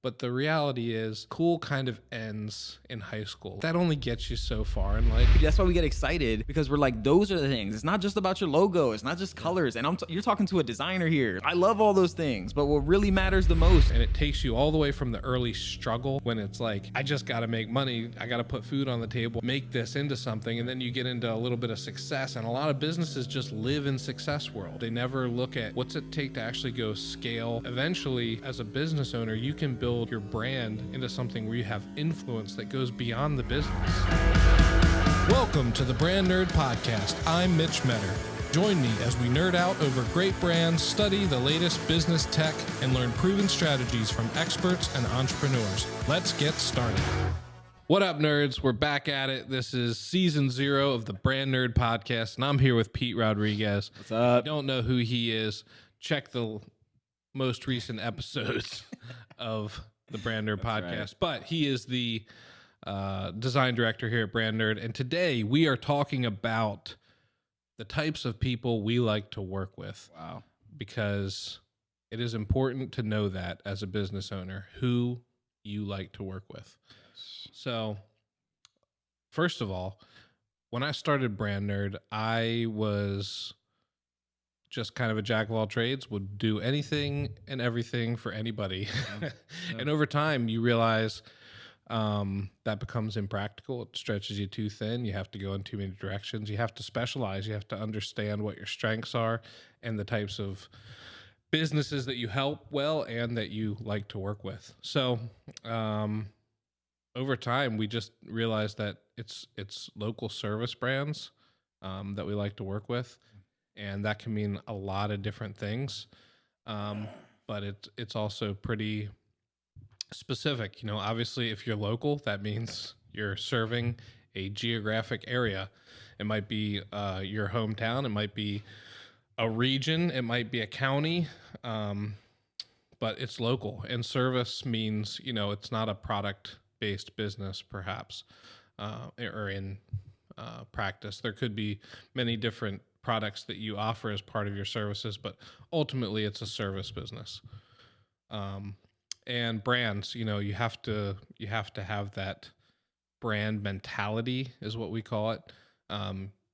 But the reality is, cool kind of ends in high school. That only gets you so far in life. That's why we get excited, because we're like, those are the things. It's not just about your logo. It's not just colors. And you're talking to a designer here. I love all those things, but what really matters the most. And it takes you all the way from the early struggle when it's like, I just got to make money. I got to put food on the table, make this into something. And then you get into a little bit of success. And a lot of businesses just live in success world. They never look at what's it take to actually go scale. Eventually, as a business owner, you can build your brand into something where you have influence that goes beyond the business. Welcome to the Brand Nerd Podcast. I'm Mitch Metter. Join me as we nerd out over great brands, study the latest business tech, and learn proven strategies from experts and entrepreneurs. Let's get started. What up, nerds? We're back at it. This is season 0 of the Brand Nerd Podcast, and I'm here with Pete Rodriguez. What's up? If you don't know who he is, check the most recent episodes of the Brand Nerd Podcast. Right. But he is the design director here at Brand Nerd, and today we are talking about the types of people we like to work with. Wow. Because it is important to know that as a business owner, who you like to work with. Yes. So, first of all, when I started Brand Nerd, I was just kind of a jack of all trades, would do anything and everything for anybody. Yeah. And over time, you realize that becomes impractical. It stretches you too thin. You have to go in too many directions. You have to specialize. You have to understand what your strengths are and the types of businesses that you help well and that you like to work with. So over time, we just realized that it's local service brands that we like to work with. And that can mean a lot of different things, but it's also pretty specific. You know, obviously, if you're local, that means you're serving a geographic area. It might be your hometown. It might be a region. It might be a county, but it's local. And service means, you know, it's not a product-based business, perhaps, or in practice. There could be many different products that you offer as part of your services, but ultimately it's a service business. And brands, you know, you have to have that brand mentality is what we call it.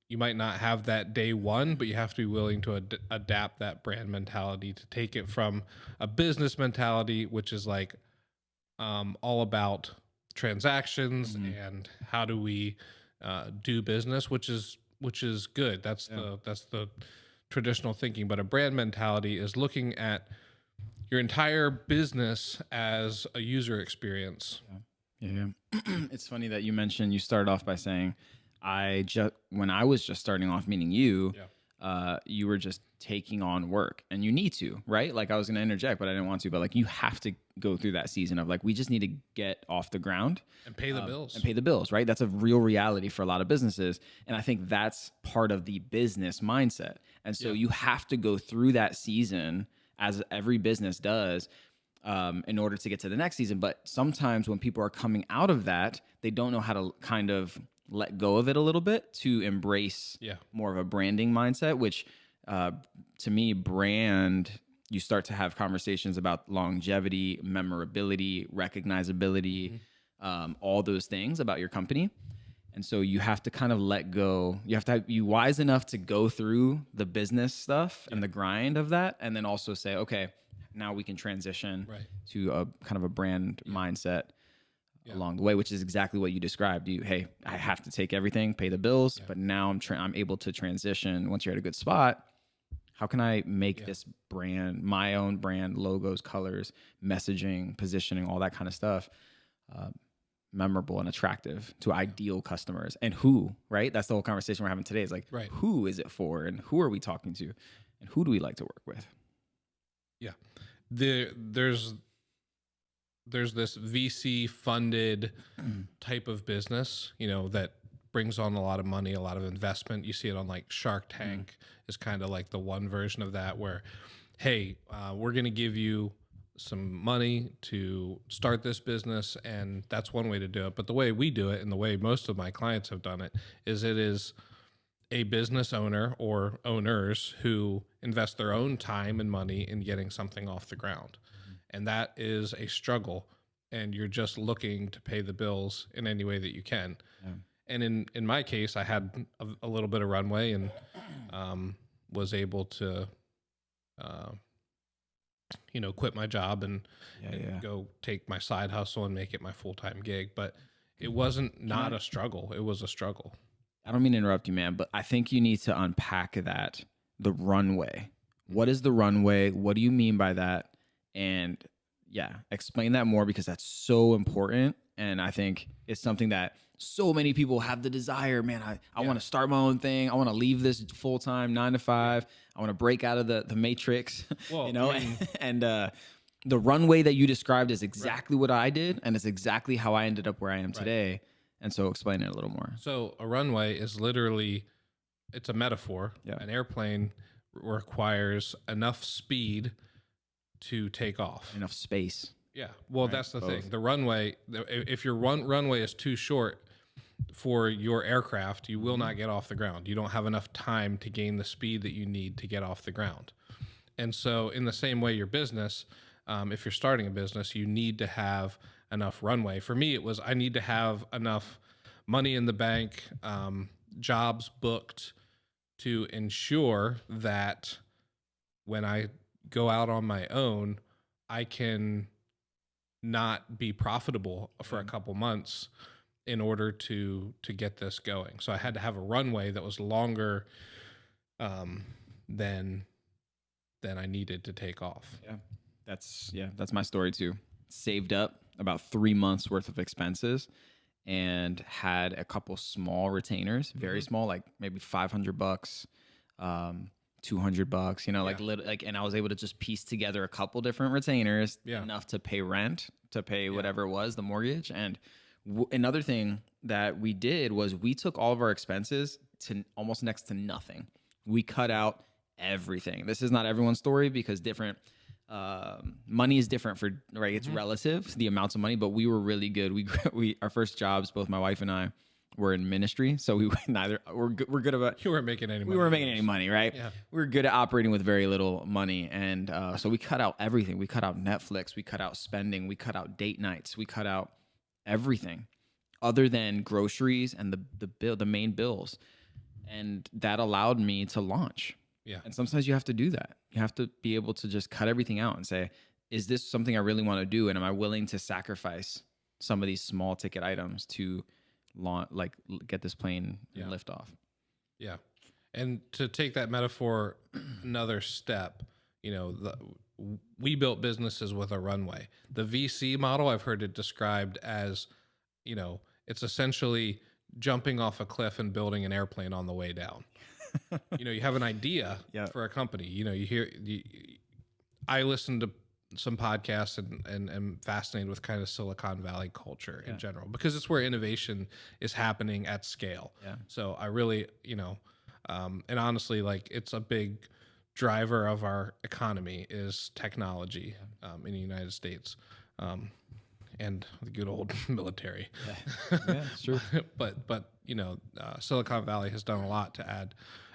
You might not have that day one, but you have to be willing to adapt that brand mentality to take it from a business mentality, which is like all about transactions and how do we do business, which is good. That's the traditional thinking. But a brand mentality is looking at your entire business as a user experience. Yeah. It's funny that you mentioned, you started off by saying, when I was just starting off meeting you, you were just taking on work, and you need to, right? Like, I was going to interject, but I didn't want to, but like, you have to go through that season of like, we just need to get off the ground and pay the bills. And pay the bills, right? That's a real reality for a lot of businesses. And I think that's part of the business mindset. And so you have to go through that season, as every business does, in order to get to the next season. But sometimes when people are coming out of that, they don't know how to kind of let go of it a little bit to embrace more of a branding mindset, which to me, you start to have conversations about longevity, memorability, recognizability, all those things about your company. And so you have to kind of let go. You have to be wise enough to go through the business stuff and the grind of that, and then also say, okay, now we can transition to a kind of a brand mindset along the way, which is exactly what you described. Hey, I have to take everything, pay the bills, but now I'm able to transition. Once you're at a good spot, how can I make this brand, my own brand, logos, colors, messaging, positioning, all that kind of stuff, memorable and attractive to ideal customers? And who, right? That's the whole conversation we're having today. Is like, who is it for, and who are we talking to, and who do we like to work with? Yeah, there's this VC funded type of business, you know, that brings on a lot of money, a lot of investment. You see it on like Shark Tank is kind of like the one version of that, where, hey, we're going to give you some money to start this business, and that's one way to do it. But the way we do it, and the way most of my clients have done it, is a business owner or owners who invest their own time and money in getting something off the ground. And that is a struggle. and you're just looking to pay the bills in any way that you can. Yeah. And in my case, I had a little bit of runway and was able to, quit my job and go take my side hustle and make it my full-time gig. But it wasn't not a struggle. It was a struggle. I don't mean to interrupt you, man, but I think you need to unpack that, the runway. What is the runway? What do you mean by that? And explain that more, because that's so important. And I think it's something that so many people have the desire, man, I want to start my own thing. I want to leave this full-time 9 to 5. I want to break out of the matrix, Well, and the runway that you described is exactly what I did. And it's exactly how I ended up where I am today. And so explain it a little more. So a runway is literally, it's a metaphor. Yeah. An airplane requires enough speed to take off. Enough space. Yeah. Well, that's the thing. The runway, if your runway is too short for your aircraft, you will not get off the ground. You don't have enough time to gain the speed that you need to get off the ground. And so in the same way, your business, if you're starting a business, you need to have enough runway. For me, it was, I need to have enough money in the bank, jobs booked to ensure that when I go out on my own, I can not be profitable for a couple months in order to get this going. So I had to have a runway that was longer than I needed to take off. That's my story too. Saved up about 3 months worth of expenses and had a couple small retainers, very small, like maybe $500, $200, and I was able to just piece together a couple different retainers, enough to pay rent, to pay whatever it was, the mortgage. And another thing that we did was we took all of our expenses to almost next to nothing. We cut out everything. This is not everyone's story, because different money is different for, right? It's relative, the amounts of money, but we were really good. We our first jobs, both my wife and I, were in ministry, so we we're good about. You weren't making any money. We weren't making any money, right? Yeah. We were good at operating with very little money, and so we cut out everything. We cut out Netflix. We cut out spending. We cut out date nights. We cut out everything other than groceries and the main bills, and that allowed me to launch. Yeah. And sometimes you have to do that. You have to be able to just cut everything out and say, is this something I really want to do? And am I willing to sacrifice some of these small ticket items to get this plane and lift off? Yeah. And to take that metaphor another step, we built businesses with a runway. The VC model, I've heard it described as, it's essentially jumping off a cliff and building an airplane on the way down. You have an idea for a company. I listen to some podcasts and am fascinated with kind of Silicon Valley culture in general, because it's where innovation is happening at scale. Yeah. So I really, and honestly, it's a big driver of our economy is technology in the United States. And the good old military. Yeah, it's true. but Silicon Valley has done a lot to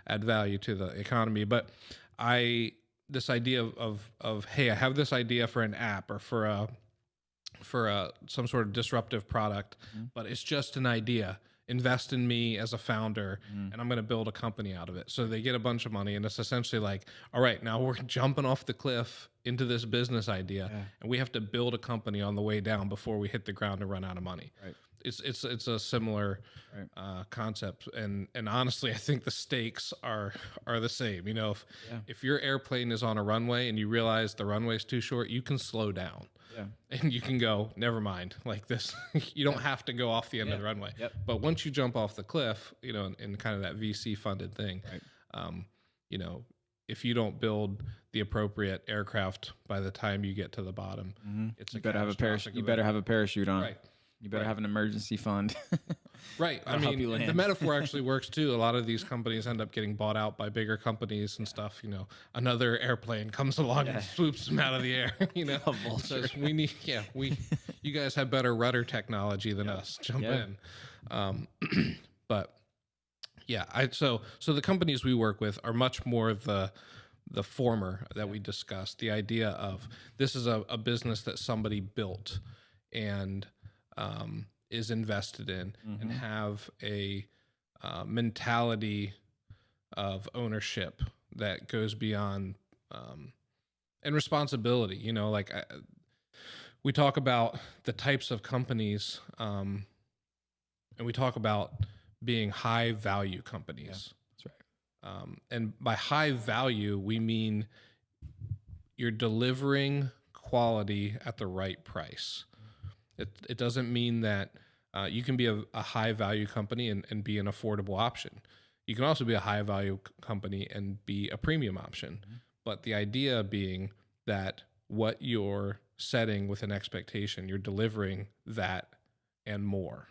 add value to the economy. But this idea of hey, I have this idea for an app or for some sort of disruptive product, but it's just an idea. Invest in me as a founder, and I'm going to build a company out of it. So they get a bunch of money, and it's essentially like, all right, now we're jumping off the cliff into this business idea, and we have to build a company on the way down before we hit the ground and run out of money. Right. It's a similar concept, and honestly, I think the stakes are the same. If your airplane is on a runway and you realize the runway's too short, you can slow down. Yeah. And you can go, never mind, like this. You don't have to go off the end of the runway. Yep. But once you jump off the cliff, in kind of that VC funded thing, if you don't build the appropriate aircraft by the time you get to the bottom, it's you better have a parachute. You better have a parachute on. Right. You better have an emergency fund. Right. I mean, the metaphor actually works too. A lot of these companies end up getting bought out by bigger companies and stuff. Another airplane comes along and swoops them out of the air. A vulture. So we need, you guys have better rudder technology than us. Jump in. But so the companies we work with are much more the former that we discussed. The idea of this is a business that somebody built and is invested in, and have a mentality of ownership that goes beyond and responsibility. You know, like we talk about the types of companies, and we talk about being high value companies. Yeah, that's right. And by high value, we mean you're delivering quality at the right price. It doesn't mean that you can be a high value company and be an affordable option. You can also be a high value company and be a premium option. But the idea being that what you're setting with an expectation, you're delivering that and more.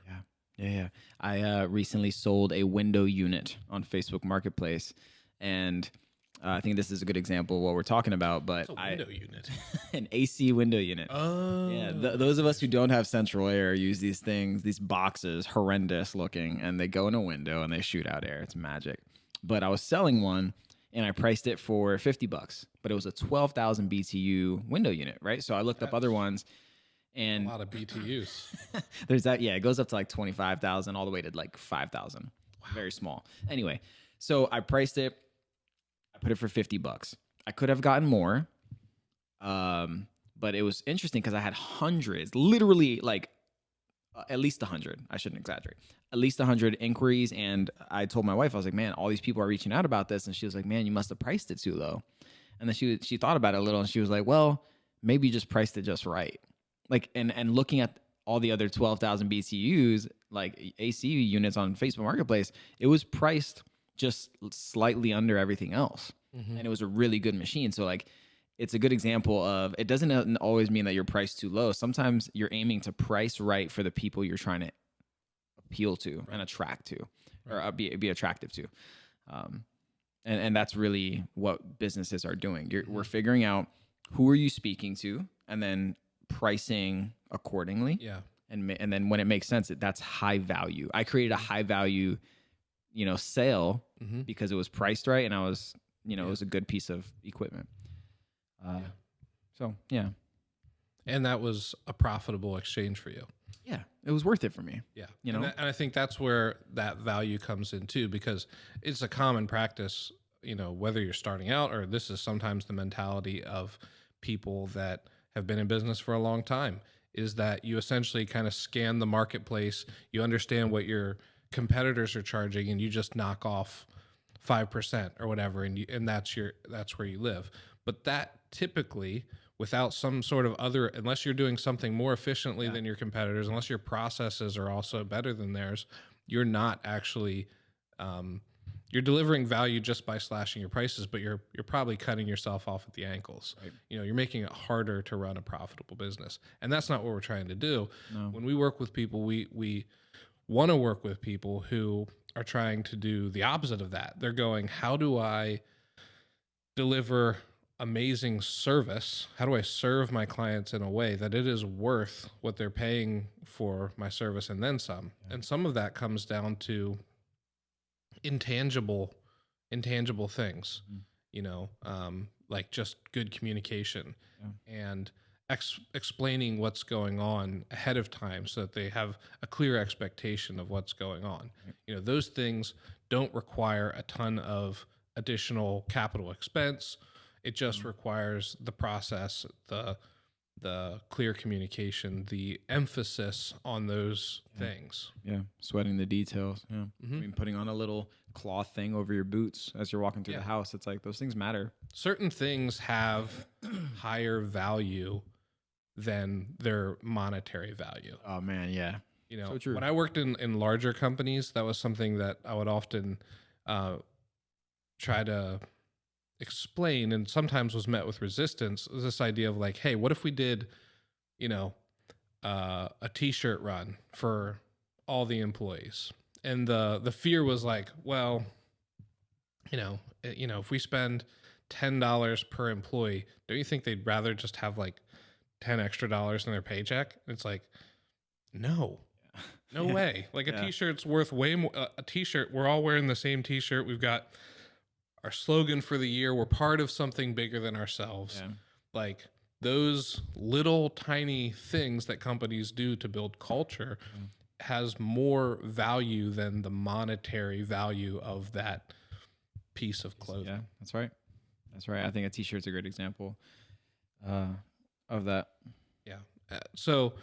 Yeah. I recently sold a window unit on Facebook Marketplace, and I think this is a good example of what we're talking about. But What's a window unit? An AC window unit. Oh, yeah. Those of us who don't have central air use these things, these boxes, horrendous looking, and they go in a window and they shoot out air. It's magic. But I was selling one, and I priced it for $50, but it was a 12,000 BTU window unit, right? So I looked up other ones, and a lot of BTUs. there's that. Yeah, it goes up to like 25,000 all the way to like 5,000. Wow. Very small. Anyway, so I priced it. I put it for $50. I could have gotten more, but it was interesting because I had hundreds, literally like at least 100. I shouldn't exaggerate. At least 100 inquiries, and I told my wife, I was like, man, all these people are reaching out about this, and she was like, man, you must have priced it too low. And then she thought about it a little, and she was like, well, maybe you just priced it just right. Like, and looking at all the other 12,000 BTUs, like AC units on Facebook Marketplace, it was priced just slightly under everything else, and it was a really good machine. So like, it's a good example of, it doesn't always mean that you're priced too low. Sometimes you're aiming to price right for the people you're trying to appeal to and attract to, or be attractive to. And that's really what businesses are doing. We're figuring out who are you speaking to, and then pricing accordingly. Yeah. And then when it makes sense, that's high value. I created a high value, sale because it was priced right, and I was, it was a good piece of equipment. So yeah. And that was a profitable exchange for you. Yeah, it was worth it for me. Yeah. And I think that's where that value comes in too, because it's a common practice, whether you're starting out, or this is sometimes the mentality of people that have been in business for a long time, is that you essentially kind of scan the marketplace, you understand what your competitors are charging, and you just knock off 5% or whatever, and that's where you live. But that typically, without some sort of other, unless you're doing something more efficiently than your competitors, unless your processes are also better than theirs, you're not actually, you're delivering value just by slashing your prices, but you're probably cutting yourself off at the ankles. Right. You're making it harder to run a profitable business. And that's not what we're trying to do. No. When we work with people, we want to work with people who are trying to do the opposite of that. They're going, how do I deliver amazing service? How do I serve my clients in a way that it is worth what they're paying for my service and then some? Yeah. And some of that comes down to intangible things, like just good communication and explaining what's going on ahead of time so that they have a clear expectation of what's going on. Right. Those things don't require a ton of additional capital expense. It just requires the process, the clear communication, the emphasis on those things. Yeah, sweating the details. Yeah, I mean, putting on a little cloth thing over your boots as you're walking through the house. It's like those things matter. Certain things have higher value than their monetary value. Oh man, yeah. So true. When I worked in larger companies, that was something that I would often try to explain, and sometimes was met with resistance. This idea of like, hey, what if we did, a t-shirt run for all the employees? And the fear was like, well, if we spend $10 per employee, don't you think they'd rather just have like $10 extra in their paycheck? And it's like, no way. Like a t-shirt's worth way more. A t-shirt, we're all wearing the same t-shirt. We've got our slogan for the year. We're part of something bigger than ourselves. Yeah. Like, those little tiny things that companies do to build culture has more value than the monetary value of that piece of clothing. Yeah, that's right. That's right. I think a t-shirt's a great example of that. Yeah. So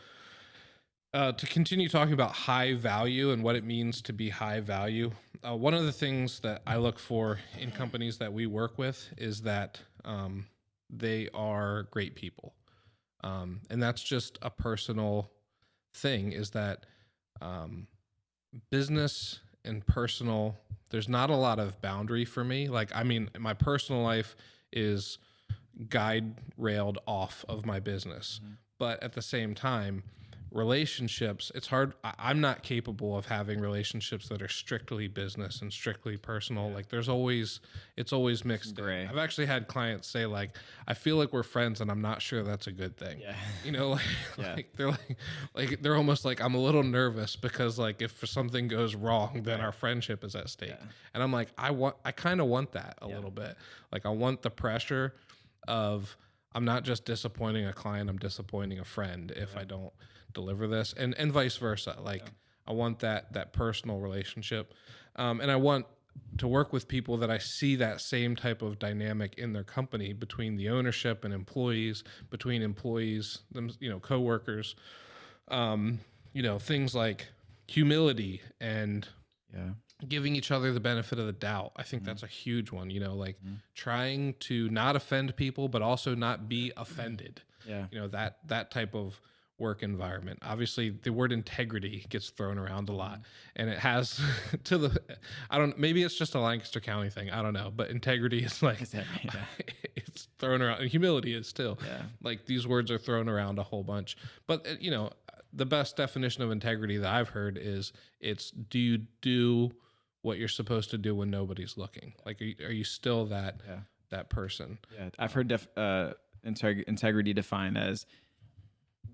to continue talking about high value and what it means to be high value, one of the things that I look for in companies that we work with is that they are great people. And that's just a personal thing, is that business and personal, there's not a lot of boundary for me. Like, I mean, my personal life is guide railed off of my business. But at the same time, relationships, it's hard. I'm not capable of having relationships that are strictly business and strictly personal. Like it's always mixed in. I've actually had clients say, like, I feel like we're friends and I'm not sure that's a good thing. Yeah. You know, like they're almost like, I'm a little nervous because, like, if something goes wrong, then our friendship is at stake. And I'm like, I kind of want that a little bit. Like, I want the pressure of, I'm not just disappointing a client, I'm disappointing a friend if I don't deliver this, and vice versa. Like, I want that personal relationship. And I want to work with people that I see that same type of dynamic in their company, between the ownership and employees, between employees, them, coworkers, things like humility and giving each other the benefit of the doubt. I think that's a huge one, trying to not offend people, but also not be offended. That type of work environment. Obviously, the word integrity gets thrown around a lot, and it has maybe it's just a Lancaster County thing. I don't know, but integrity is like, it's thrown around, and humility is still. Like, these words are thrown around a whole bunch. But, the best definition of integrity that I've heard is, do you do what you're supposed to do when nobody's looking? Like, are you still that person? Yeah, I've heard integrity defined as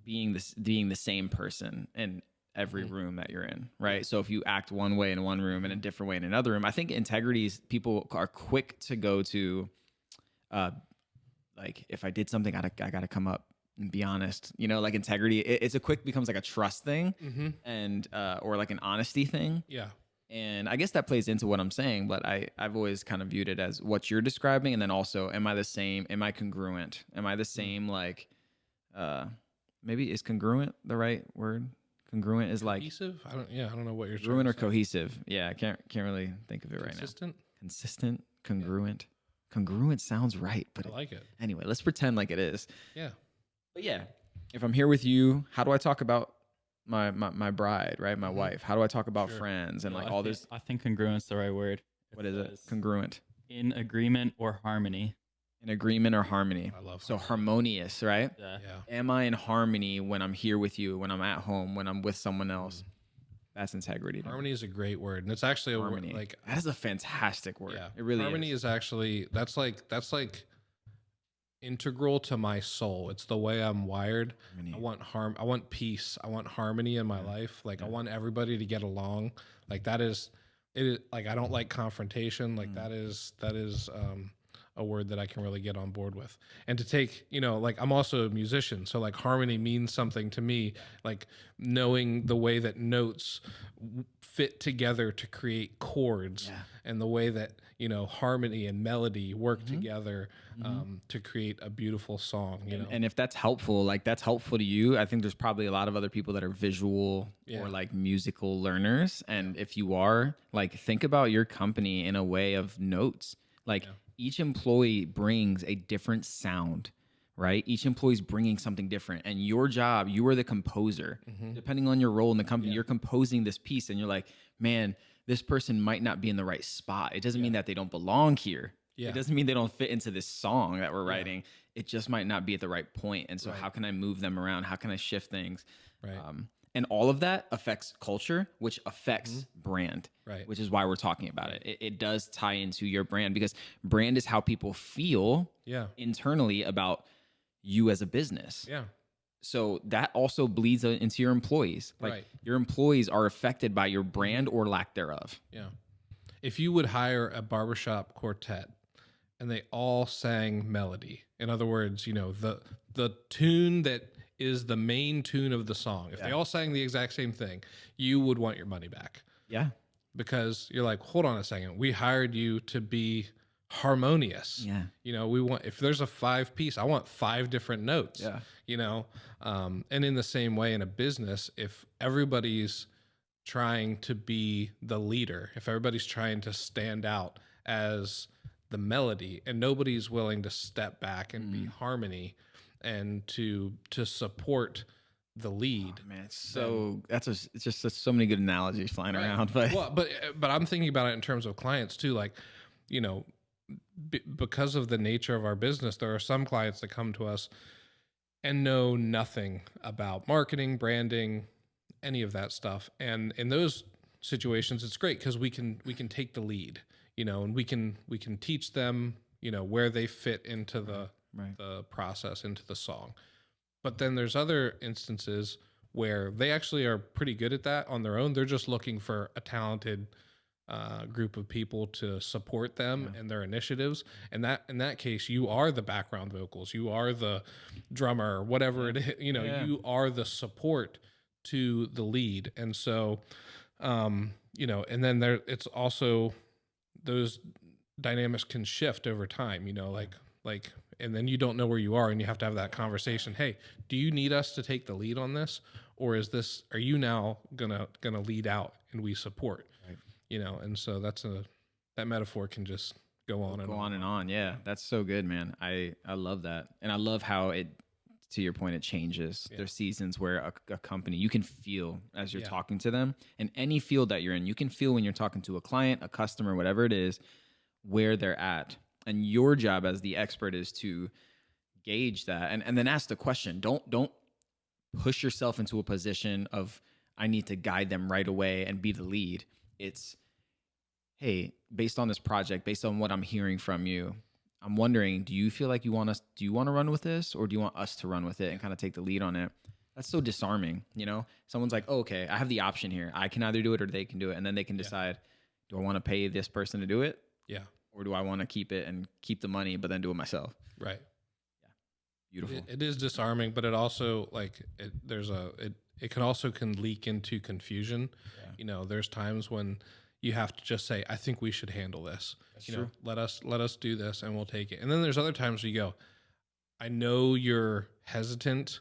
being the same person in every room that you're in, right? So if you act one way in one room and a different way in another room, I think integrity is, people are quick to go to, like, if I did something, I got to come up and be honest. Like, integrity, it's becomes like a trust thing, and or like an honesty thing. Yeah. And I guess that plays into what I'm saying, but I've always kind of viewed it as what you're describing, and then also, am I the same? Am I congruent? Am I the same? Like, maybe is congruent the right word? Congruent is like cohesive. I don't know what you're congruent or cohesive. Yeah, I can't really think of it right now. Consistent, congruent. Congruent sounds right, but I like it. Anyway, let's pretend like it is. Yeah. But yeah, if I'm here with you, how do I talk about my bride, right? My wife. How do I talk about friends and all this? I think congruent's the right word. What is it? Congruent. In agreement or harmony. In agreement or harmony. I love so harmonious, right? Yeah. Am I in harmony when I'm here with you, when I'm at home, when I'm with someone else? That's integrity. Harmony is a great word, and it's actually harmony. A word, like, that is a fantastic word. Yeah, it really harmony is actually that's like integral to my soul. It's the way I'm wired. Harmony. I want peace. I want harmony in my life. Like, I want everybody to get along. Like, it is like, I don't like confrontation. Like, that is a word that I can really get on board with. And to take, like, I'm also a musician, so, like, harmony means something to me, like knowing the way that notes fit together to create chords, and the way that, harmony and melody work together to create a beautiful song, And if that's helpful, like, that's helpful to you, I think there's probably a lot of other people that are visual or like musical learners. And if you are, like, think about your company in a way of notes. Like, each employee brings a different sound, right? Each employee's bringing something different. And your job, you are the composer. Depending on your role in the company, you're composing this piece, and you're like, man, this person might not be in the right spot. It doesn't mean that they don't belong here. It doesn't mean they don't fit into this song that we're writing. It just might not be at the right point. And so how can I move them around? How can I shift things? Right. And all of that affects culture, which affects brand, which is why we're talking about it. It does tie into your brand, because brand is how people feel internally about you as a business. Yeah. So that also bleeds into your employees. Like, your employees are affected by your brand or lack thereof. Yeah. If you would hire a barbershop quartet and they all sang melody. In other words, the tune that is the main tune of the song. If they all sang the exact same thing, you would want your money back. Yeah. Because you're like, hold on a second. We hired you to be harmonious. Yeah. We want, if there's a 5-piece, I want 5 different notes. Yeah. And in the same way in a business, if everybody's trying to be the leader, if everybody's trying to stand out as the melody and nobody's willing to step back and be harmony and to support the lead. Oh, man, it's just so many good analogies flying around. But I'm thinking about it in terms of clients too. Like, because of the nature of our business, there are some clients that come to us and know nothing about marketing, branding, any of that stuff. And in those situations, it's great because we can take the lead, and we can teach them, where they fit into the process, into the song. But then there's other instances where they actually are pretty good at that on their own. They're just looking for a talented group of people to support them and their initiatives. And that, in that case, you are the background vocals, you are the drummer, whatever it is, you are the support to the lead. And so, and then it's also, those dynamics can shift over time, like, and then you don't know where you are and you have to have that conversation. Hey, do you need us to take the lead on this? Or are you now gonna lead out and we support, and so that metaphor can just go on and on. Yeah. That's so good, man. I love that. And I love how to your point, it changes. There's seasons where a company, you can feel as you're talking to them, in any field that you're in, you can feel when you're talking to a client, a customer, whatever it is, where they're at. And your job as the expert is to gauge that and then ask the question. Don't push yourself into a position of, I need to guide them right away and be the lead. It's, hey, based on this project, based on what I'm hearing from you, I'm wondering, do you feel like do you want to run with this, or do you want us to run with it and kind of take the lead on it? That's so disarming. Someone's like, oh, okay, I have the option here. I can either do it or they can do it. And then they can decide, do I want to pay this person to do it? Yeah. Or do I want to keep it and keep the money, but then do it myself? Right. Yeah. Beautiful. It is disarming, but it also it can leak into confusion. Yeah. There's times when you have to just say, I think we should handle this. That's true. Let us do this and we'll take it. And then there's other times where you go, I know you're hesitant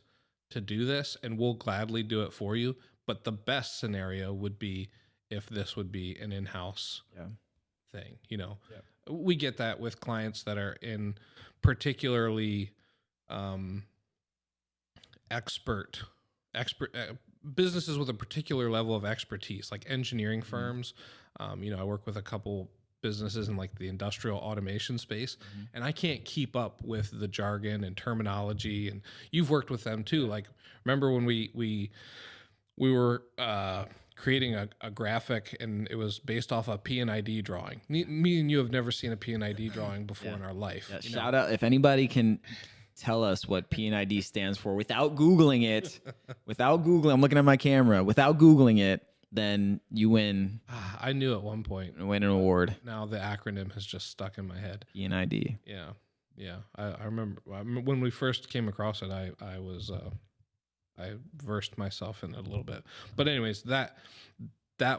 to do this and we'll gladly do it for you. But the best scenario would be if this would be an in-house thing. We get that with clients that are in particularly expert businesses with a particular level of expertise, like engineering firms. I work with a couple businesses in like the industrial automation space, and I can't keep up with the jargon and terminology. And you've worked with them too. Like, remember when we were creating a graphic and it was based off a P&ID drawing. Me and you have never seen a P&ID drawing before in our life. Yeah, shout out if anybody can tell us what P&ID stands for without Googling it. I'm looking at my camera. Without Googling it, then you win. I knew at one point. Win an award. Now the acronym has just stuck in my head. P&ID. Yeah. I remember when we first came across it, I versed myself in it a little bit. But anyways, that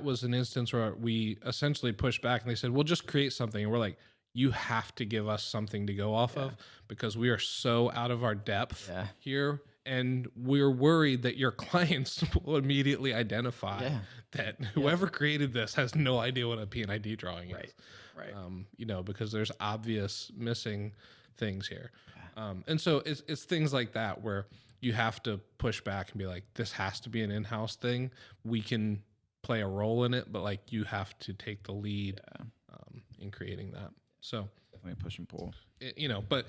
was an instance where we essentially pushed back and they said, we'll just create something. And we're like, you have to give us something to go off of because we are so out of our depth here. And we're worried that your clients will immediately identify that whoever created this has no idea what a P&ID drawing is. Right. Because there's obvious missing things here. And so it's things like that where you have to push back and be like, this has to be an in-house thing. We can play a role in it, but like you have to take the lead in creating that. So definitely push and pull. But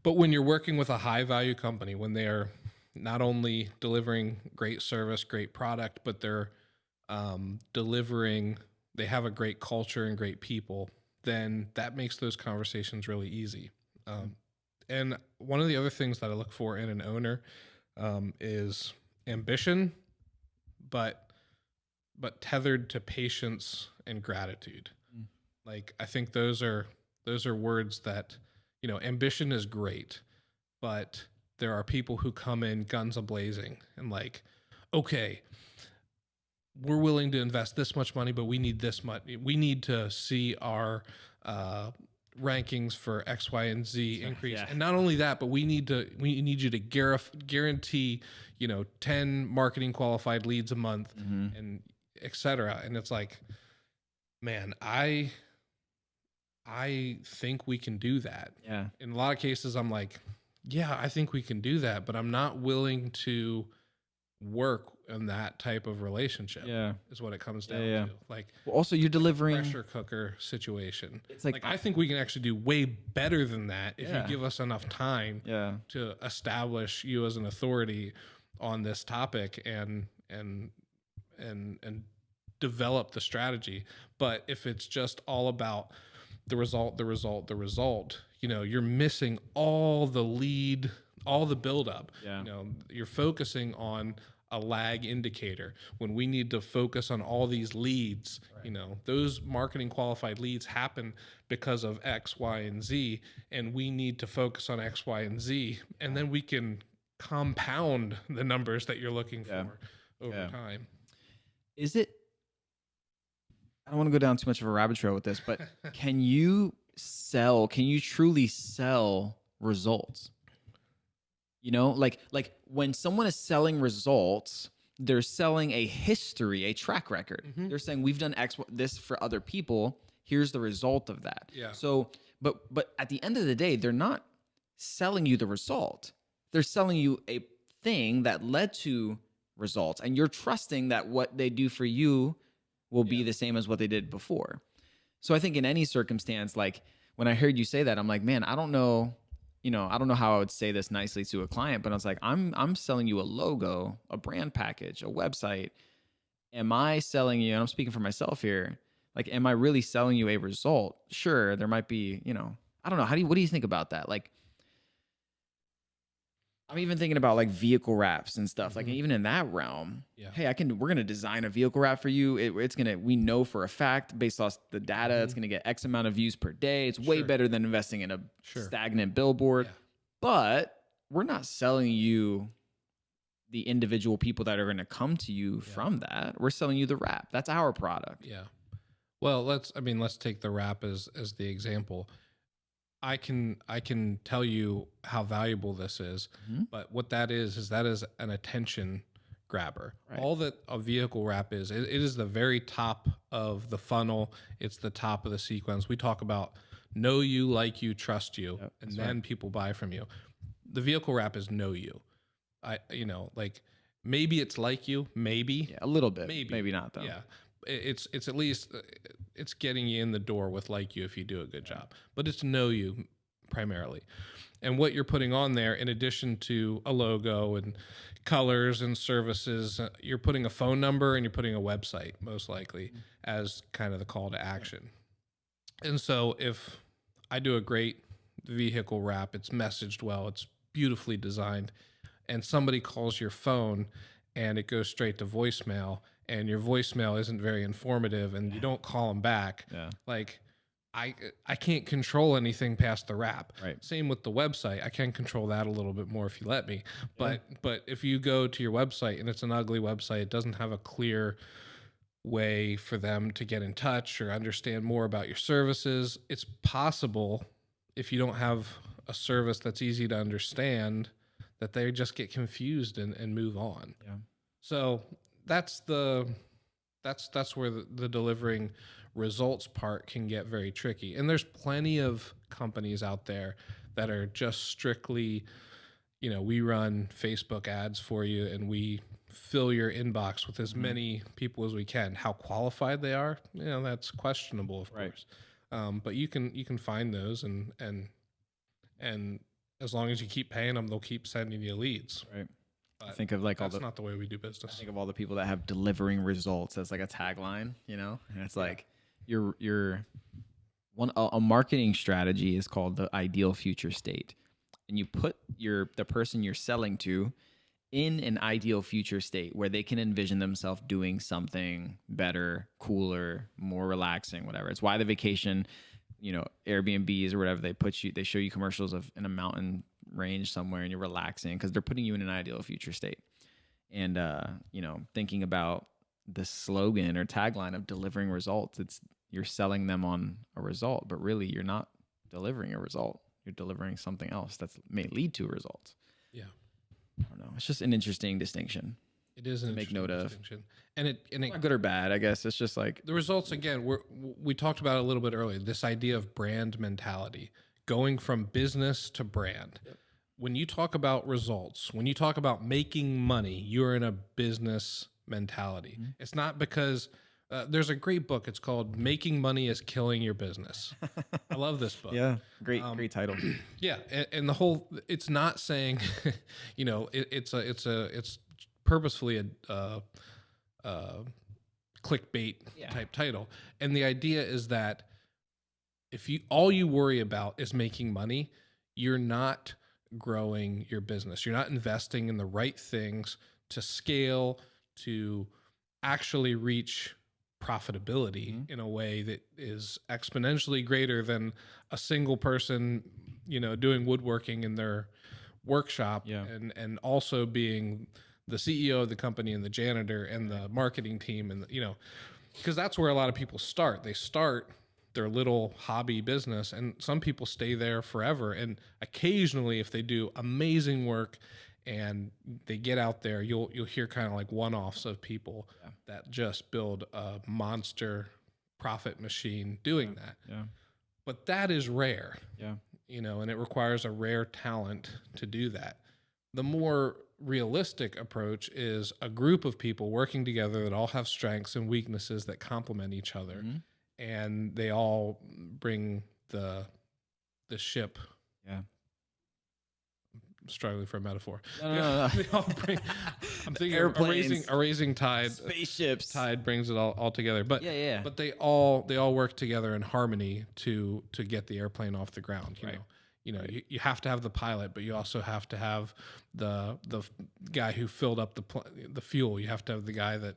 when you're working with a high value company, when they're not only delivering great service, great product, but they're they have a great culture and great people, then that makes those conversations really easy. And one of the other things that I look for in an owner is ambition, but tethered to patience and gratitude. Like, I think those are those are words that, ambition is great, but there are people who come in guns a-blazing and like, okay, we're willing to invest this much money, but we need this much. We need to see our rankings for X, Y, and Z increase. Yeah. And not only that, but we need you to guarantee, 10 marketing qualified leads a month, and et cetera. And it's like, man, I think we can do that. Yeah. In a lot of cases, I'm like, yeah, I think we can do that, but I'm not willing to work in that type of relationship. Yeah. Is what it comes down Yeah. to. Like, Well, also, you're delivering. pressure cooker situation. It's like, I think we can actually do way better than that if Yeah. you give us enough time yeah. to establish you as an authority on this topic and develop the strategy. But if it's just all about the result, you're missing all the lead, all the buildup. Yeah. You're focusing on a lag indicator when we need to focus on all these leads. Right. Those marketing qualified leads happen because of X, Y, and Z, and we need to focus on X, Y, and Z, and then we can compound the numbers that you're looking for over time. Is it? I don't want to go down too much of a rabbit trail with this, but can you truly sell results? Like when someone is selling results, they're selling a history, a track record. Mm-hmm. They're saying we've done this for other people. Here's the result of that. Yeah. So, but at the end of the day, they're not selling you the result. They're selling you a thing that led to results, and you're trusting that what they do for you will be the same as what they did before. So I think in any circumstance, like when I heard you say that, I'm like, man, I don't know how I would say this nicely to a client, but I was like, I'm selling you a logo, a brand package, a website. Am I selling you, and I'm speaking for myself here, like, am I really selling you a result? Sure, there might be, I don't know. What do you think about that? Like, I'm even thinking about like vehicle wraps and stuff. Like even in that realm, hey, we're going to design a vehicle wrap for you. We know for a fact based off the data, it's going to get X amount of views per day. It's way better than investing in a stagnant billboard, but we're not selling you the individual people that are going to come to you from that. We're selling you the wrap. That's our product. Yeah. Well, let's take the wrap as the example. I can tell you how valuable this is, but what that is an attention grabber. Right. All that a vehicle wrap is, it is the very top of the funnel. It's the top of the sequence. We talk about know you, like you, trust you, and then people buy from you. The vehicle wrap is know you. Like maybe it's like you, maybe a little bit, maybe not though. Yeah. It's at least it's getting you in the door with like you if you do a good job, but it's know you primarily. And what you're putting on there, in addition to a logo and colors and services, you're putting a phone number and you're putting a website most likely as kind of the call to action. And so if I do a great vehicle wrap, it's messaged well, it's beautifully designed, and somebody calls your phone and it goes straight to voicemail, and your voicemail isn't very informative and you don't call them back, like I can't control anything past the wrap. Right. Same with the website. I can control that a little bit more if you let me. But if you go to your website and it's an ugly website, it doesn't have a clear way for them to get in touch or understand more about your services. It's possible, if you don't have a service that's easy to understand, that they just get confused and move on. Yeah. So that's where the delivering results part can get very tricky. And there's plenty of companies out there that are just strictly, we run Facebook ads for you and we fill your inbox with as many people as we can. How qualified they are, that's questionable, of course. But you can find those and as long as you keep paying them, they'll keep sending you leads. Right. I think of like that's not the way we do business. I think of all the people that have delivering results as like a tagline, and it's like a marketing strategy is called the ideal future state, and you put the person you're selling to in an ideal future state where they can envision themselves doing something better, cooler, more relaxing, whatever. It's why the vacation Airbnbs or whatever, they show you commercials of in a mountain range somewhere and you're relaxing because they're putting you in an ideal future state. And, thinking about the slogan or tagline of delivering results, you're selling them on a result, but really you're not delivering a result. You're delivering something else that may lead to a result. Yeah. I don't know. It's just an interesting distinction. It is an make note of. distinction. And it not good or bad, I guess. It's just like the results again, we talked about it a little bit earlier, this idea of brand mentality, going from business to brand. Yep. When you talk about results, when you talk about making money, you're in a business mentality. Mm-hmm. It's not because there's a great book. It's called Making Money is Killing Your Business. I love this book. Yeah. Great title. Yeah. And the whole, it's not saying, it's purposefully a clickbait type title. And the idea is that if all you worry about is making money, you're not growing your business. You're not investing in the right things to scale, to actually reach profitability in a way that is exponentially greater than a single person, doing woodworking in their workshop and also being the CEO of the company and the janitor and the marketing team and because that's where a lot of people start. They start their little hobby business, and some people stay there forever. And occasionally, if they do amazing work and they get out there, you'll hear kind of like one-offs of people that just build a monster profit machine doing that. Yeah. But that is rare. Yeah. And it requires a rare talent to do that. The more realistic approach is a group of people working together that all have strengths and weaknesses that complement each other, and they all bring the ship. Yeah, I'm struggling for a metaphor. No. They all bring. I'm thinking a raising tide. Spaceships. Tide brings it all together. But yeah. But they all work together in harmony to get the airplane off the ground. You have to have the pilot, but you also have to have the guy who filled up the fuel. You have to have the guy that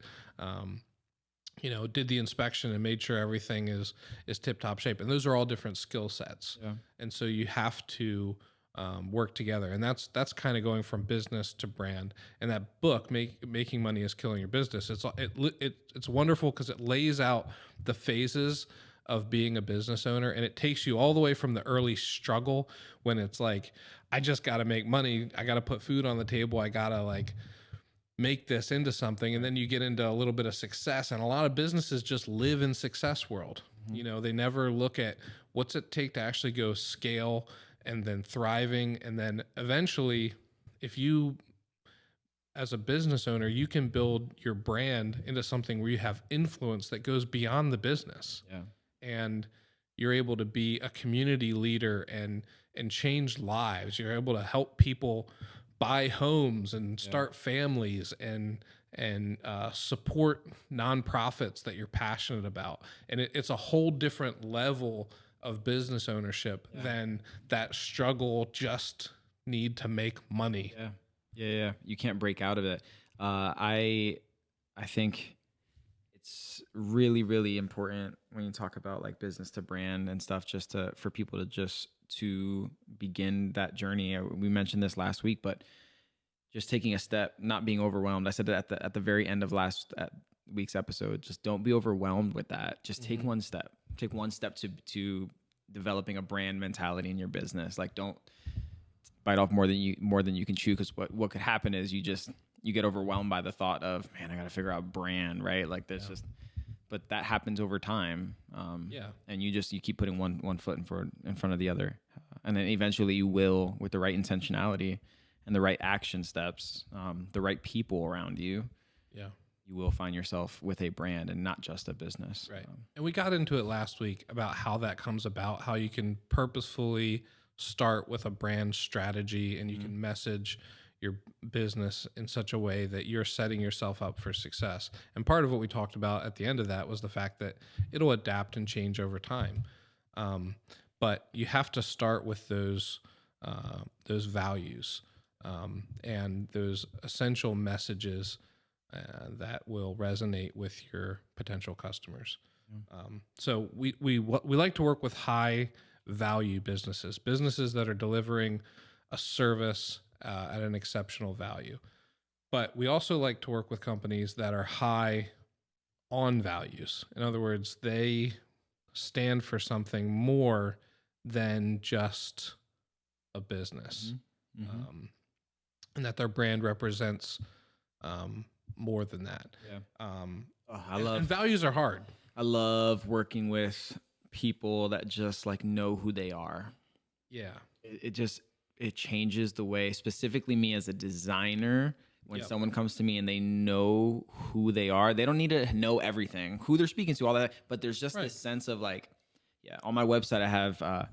did the inspection and made sure everything is tip top shape. And those are all different skill sets. Yeah. And so you have to work together, and that's kind of going from business to brand. And that book, Making Money is Killing Your Business, it's wonderful because it lays out the phases of being a business owner, and it takes you all the way from the early struggle when it's like, I just got to make money, I got to put food on the table, I got to make this into something, and then you get into a little bit of success. And a lot of businesses just live in success world. They never look at what's it take to actually go scale and then thriving, and then eventually, if you as a business owner, you can build your brand into something where you have influence that goes beyond the business. Yeah. And you're able to be a community leader and change lives. You're able to help people buy homes and start families and support nonprofits that you're passionate about. And it's a whole different level of business ownership than that struggle just need to make money. Yeah. You can't break out of it. I think it's really, really important when you talk about business to brand and stuff, for people to begin that journey. We mentioned this last week, but just taking a step, not being overwhelmed. I said that at the very end of last week's episode. Just don't be overwhelmed with that. Just take one step. Take one step to developing a brand mentality in your business. Don't bite off more than you can chew, because what could happen is you get overwhelmed by the thought of, man, I got to figure out brand, right? But that happens over time. And you keep putting one foot in front of the other. And then eventually you will, with the right intentionality and the right action steps, the right people around you, you will find yourself with a brand and not just a business. Right. And we got into it last week about how that comes about, how you can purposefully start with a brand strategy, and you can message your business in such a way that you're setting yourself up for success. And part of what we talked about at the end of that was the fact that it'll adapt and change over time. But you have to start with those values and those essential messages that will resonate with your potential customers. So we like to work with high value businesses that are delivering a service at an exceptional value. But we also like to work with companies that are high on values. In other words, they stand for something more than just a business, and that their brand represents more than that. Yeah. And values are hard. I love working with people that just like know who they are. Yeah. It changes the way, specifically me as a designer, when someone comes to me and they know who they are. They don't need to know everything, who they're speaking to, all that, but there's just this sense of like, on my website I have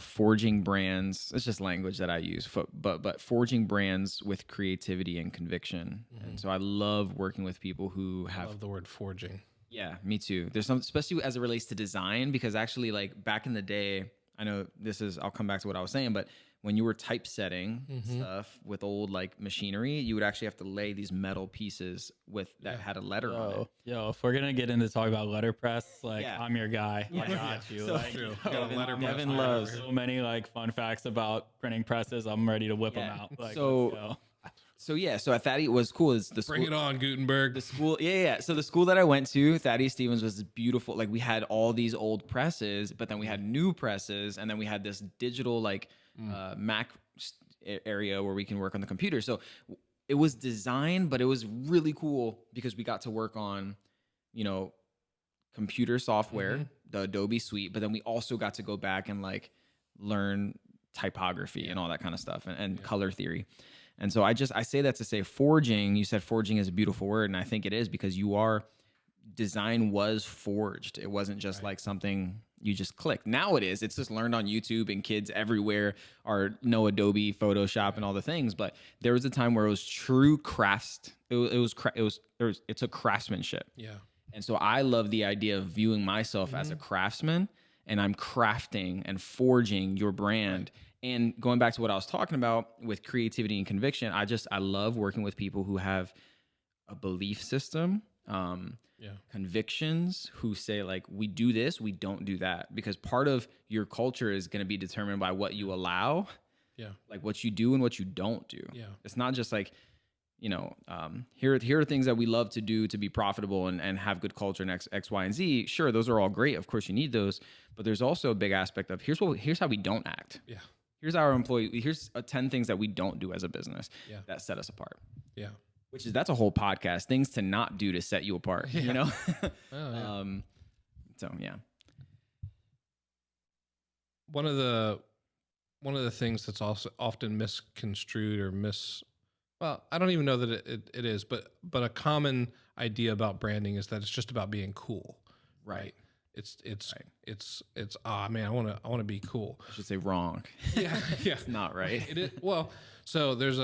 forging brands. It's just language that I use, but forging brands with creativity and conviction. And so I love working with people who have. I love the word forging. Yeah, me too. There's some, especially as it relates to design, because actually, like back in the day, I know I'll come back to what I was saying, but when you were typesetting stuff with old like machinery, you would actually have to lay these metal pieces that had a letter on it. Yo, if we're gonna get into talk about letterpress, like I'm your guy. I got you. So, like, Devin loves so many like fun facts about printing presses. I'm ready to whip them out. Like, So at Thaddeus, what's cool is the school. Bring it on, Gutenberg. The school, So the school that I went to, Thaddeus Stevens, was beautiful. Like we had all these old presses, but then we had new presses, and then we had this digital Mac area where we can work on the computer. So it was designed, but it was really cool because we got to work on, computer software, the Adobe suite, but then we also got to go back and like learn typography and all that kind of stuff and color theory. And so I say that to say forging, you said forging is a beautiful word. And I think it is because design was forged. It wasn't just like something you just click. Now it is. It's just learned on YouTube, and kids everywhere know Adobe, Photoshop, and all the things. But there was a time where it was true crafts. It took craftsmanship. Yeah. And so I love the idea of viewing myself as a craftsman, and I'm crafting and forging your brand. Right. And going back to what I was talking about with creativity and conviction, I love working with people who have a belief system, convictions, who say like, we do this, we don't do that. Because part of your culture is going to be determined by what you allow, like what you do and what you don't do. Yeah. It's not just like, here are things that we love to do to be profitable and have good culture and X, Y, and Z. Sure, those are all great. Of course, you need those. But there's also a big aspect of here's how we don't act. Yeah. Here's 10 things that we don't do as a business that set us apart. Yeah. That's a whole podcast, things to not do to set you apart, So, yeah. One of the things that's also often misconstrued or well, I don't even know that it is, but a common idea about branding is that it's just about being cool. Right. Man, I want to be cool. I should say wrong. Yeah. It's not right. It is. Well, so there's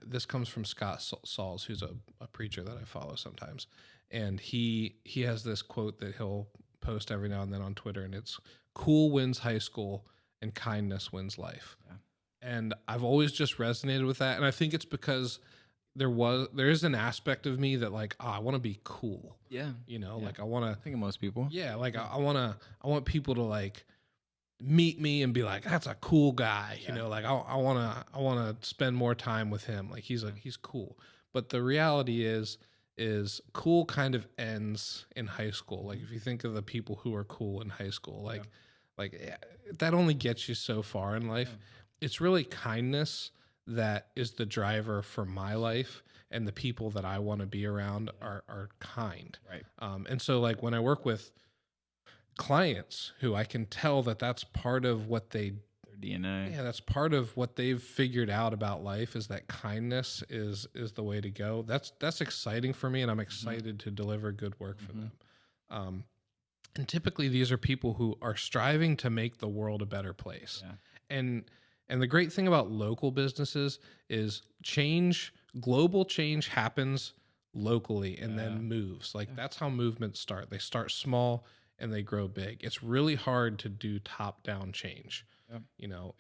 this comes from Scott Sauls, who's a preacher that I follow sometimes. And he has this quote that he'll post every now and then on Twitter, and it's cool wins high school and kindness wins life. Yeah. And I've always just resonated with that. And I think it's because there is an aspect of me that like, I want to be cool. Yeah. Like I want to. I think of most people. Yeah. Like I want people to like meet me and be like, that's a cool guy. Yeah. Like I want to spend more time with him. Like he's cool. But the reality is cool kind of ends in high school. Like if you think of the people who are cool in high school, like that only gets you so far in life. Yeah. It's really kindness that is the driver for my life, and the people that I want to be around are kind. Right. And so like when I work with clients who I can tell that that's part of what their DNA. Yeah, that's part of what they've figured out about life, is that kindness is the way to go. That's exciting for me, and I'm excited to deliver good work for them. And typically these are people who are striving to make the world a better place. Yeah. And the great thing about local businesses is global change happens locally and then moves. Like that's how movements start. They start small and they grow big. It's really hard to do top-down change. You know,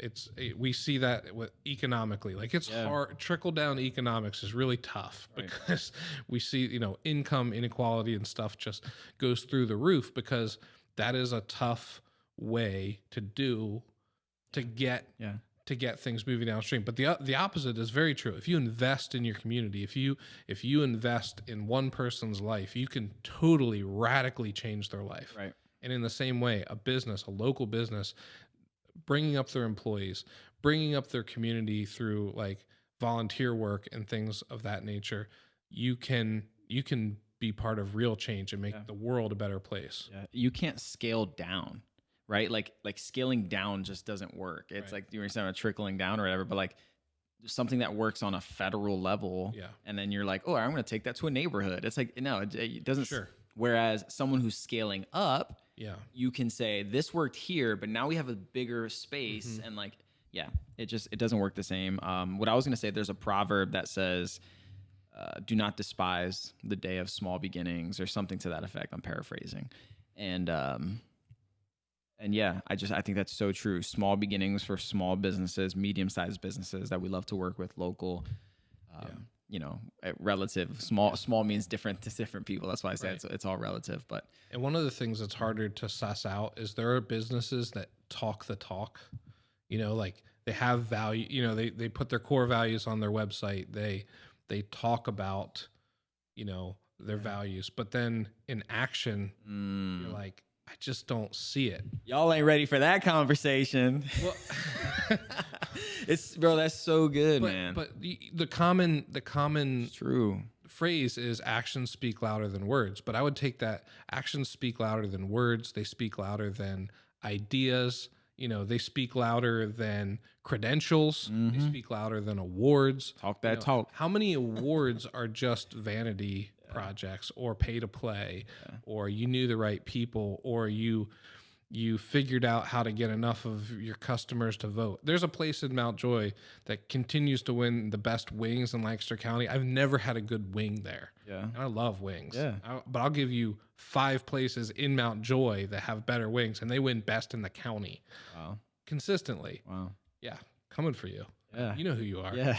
we see that with economically, like it's hard. Trickle down economics is really tough because we see, you know, income inequality and stuff just goes through the roof because that is a tough way to get things moving downstream. But the opposite is very true. If you invest in your community, if you invest in one person's life, you can totally radically change their life. Right. And in the same way, a local business, bringing up their employees, bringing up their community through like volunteer work and things of that nature, you can be part of real change and make the world a better place. Yeah. You can't scale down, right? Like scaling down just doesn't work. It's like you were saying about trickling down or whatever, but like something that works on a federal level. Yeah. And then you're like, oh, I'm going to take that to a neighborhood. It's like, no, it doesn't. Sure. Whereas someone who's scaling up, you can say this worked here, but now we have a bigger space and like, it doesn't work the same. What I was going to say, there's a proverb that says, do not despise the day of small beginnings or something to that effect. I'm paraphrasing. And yeah, I think that's so true. Small beginnings for small businesses, medium-sized businesses that we love to work with, local, you know, relative. Small means different to different people. That's why I say it's all relative. But and one of the things that's harder to suss out is there are businesses that talk the talk. You know, like they have value. You know, they put their core values on their website. They talk about, you know, their values, but then in action, you're like, I just don't see it. Y'all ain't ready for that conversation. Well, bro, that's so good, man. But the common true phrase is actions speak louder than words. But I would take that actions speak louder than words. They speak louder than ideas. You know, they speak louder than credentials. They speak louder than awards. Talk that talk. How many awards are just vanity projects or pay to play or you knew the right people or you figured out how to get enough of your customers to vote? There's a place in Mount Joy that continues to win the best wings in Lancaster County. I've never had a good wing there. Yeah. And I love wings. Yeah. But I'll give you 5 places in Mount Joy that have better wings and they win best in the county. Wow. Consistently. Wow. Yeah. Coming for you. Yeah. You know who you are. Yeah.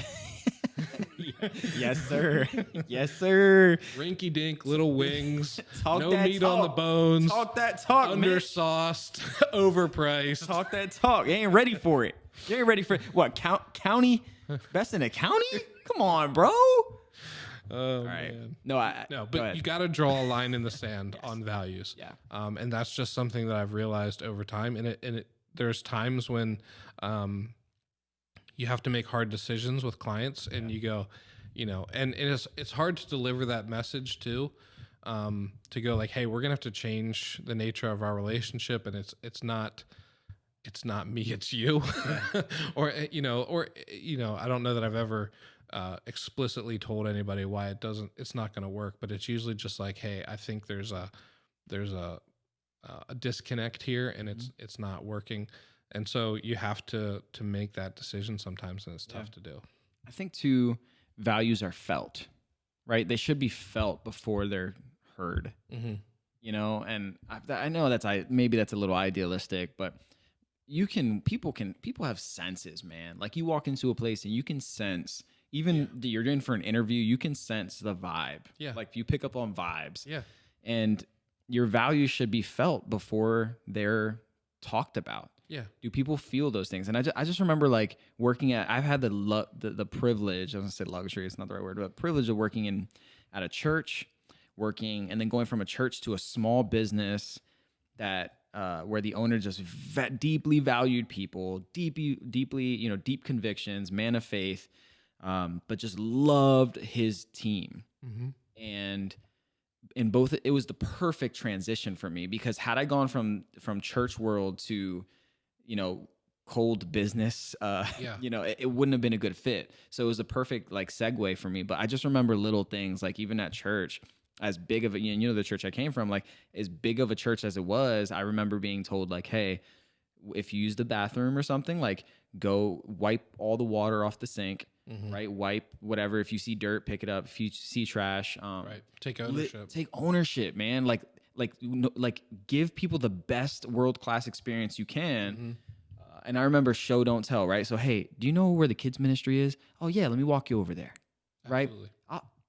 Yes, sir. Yes, sir. Rinky dink little wings. No meat on the bones. Talk that talk, undersauced, overpriced. Talk that talk. You ain't ready for it. You ain't ready for what? County? Best in the county? Come on, bro. Oh, all right. Man. No, but you got to draw a line in the sand on values. Yeah. And that's just something that I've realized over time. And there's times when you have to make hard decisions with clients and you go, you know, and it's hard to deliver that message too, to go like, hey, we're going to have to change the nature of our relationship. And it's not me, it's you. or I don't know that I've ever explicitly told anybody why it's not going to work, but it's usually just like, hey, I think there's a disconnect here and it's not working. And so you have to make that decision sometimes, and it's tough to do. I think too, values are felt, right? They should be felt before they're heard. Mm-hmm. You know, and I know maybe that's a little idealistic, but people have senses, man. Like you walk into a place and you can sense, even you're doing for an interview, you can sense the vibe. Yeah. Like you pick up on vibes. Yeah. And your values should be felt before they're talked about. Yeah. Do people feel those things? And I just remember like I've had the privilege, I was gonna say luxury, it's not the right word, but privilege of working at a church, and then going from a church to a small business that where the owner just deeply valued people, deeply, you know, deep convictions, man of faith, but just loved his team. Mm-hmm. And in both, it was the perfect transition for me, because had I gone from church world to, you know, cold business, you know, it wouldn't have been a good fit. So it was a perfect like segue for me. But I just remember little things, like even at church, as big of a, you know, the church I came from, like as big of a church as it was, I remember being told like, hey, if you use the bathroom or something, like go wipe all the water off the sink. Mm-hmm. Right, wipe whatever. If you see dirt, pick it up. If you see trash, right, take ownership. Take ownership, man. Like give people the best world-class experience you can, And I remember show, don't tell, right? So, hey, do you know where the kids ministry is? Oh yeah, let me walk you over there. Right? Absolutely.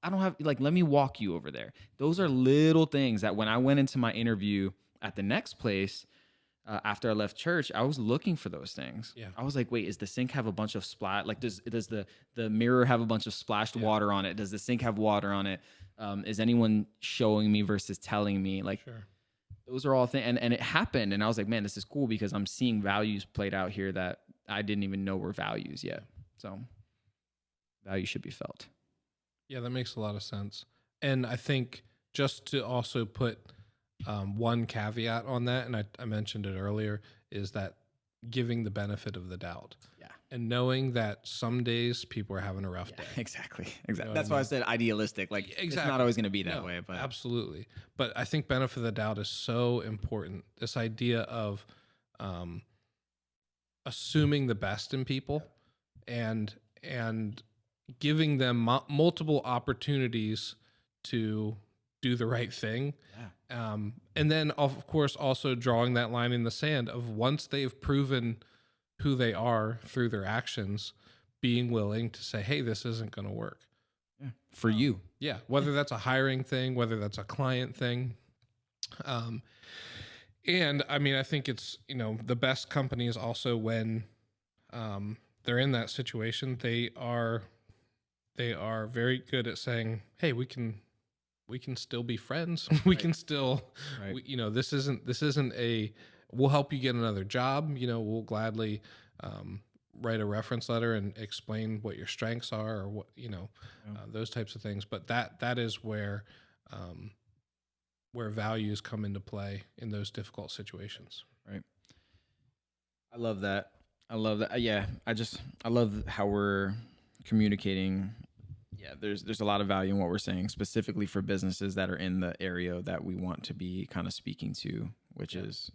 I don't have, like, let me walk you over there. Those are little things that when I went into my interview at the next place, after I left church, I was looking for those things. Yeah. I was like, wait, is the sink have a bunch of splash? Like, does the mirror have a bunch of splashed water on it? Does the sink have water on it? Is anyone showing me versus telling me? Like, Sure. those are all things. And it happened. And I was like, man, this is cool because I'm seeing values played out here that I didn't even know were values yet. So value should be felt. Yeah, that makes a lot of sense. And I think just to also put one caveat on that, and I mentioned it earlier, is that giving the benefit of the doubt. Yeah. And knowing that some days people are having a rough day. Exactly. That's why I said idealistic. Like, it's not always going to be that way. But absolutely. But I think benefit of the doubt is so important. This idea of assuming the best in people and giving them multiple opportunities to do the right thing. Yeah. And then, of course, also drawing that line in the sand of once they've proven who they are through their actions, being willing to say, hey, this isn't going to work. Yeah. For you. Yeah. Whether that's a hiring thing, whether that's a client thing. And I mean, I think it's, the best companies also when they're in that situation, they are very good at saying, hey, we can still be friends. We can still, this isn't we'll help you get another job. We'll gladly write a reference letter and explain what your strengths are or what, those types of things. But that is where values come into play in those difficult situations. Right. I love that. Yeah. I love how we're communicating. Yeah, there's a lot of value in what we're saying, specifically for businesses that are in the area that we want to be kind of speaking to, which is,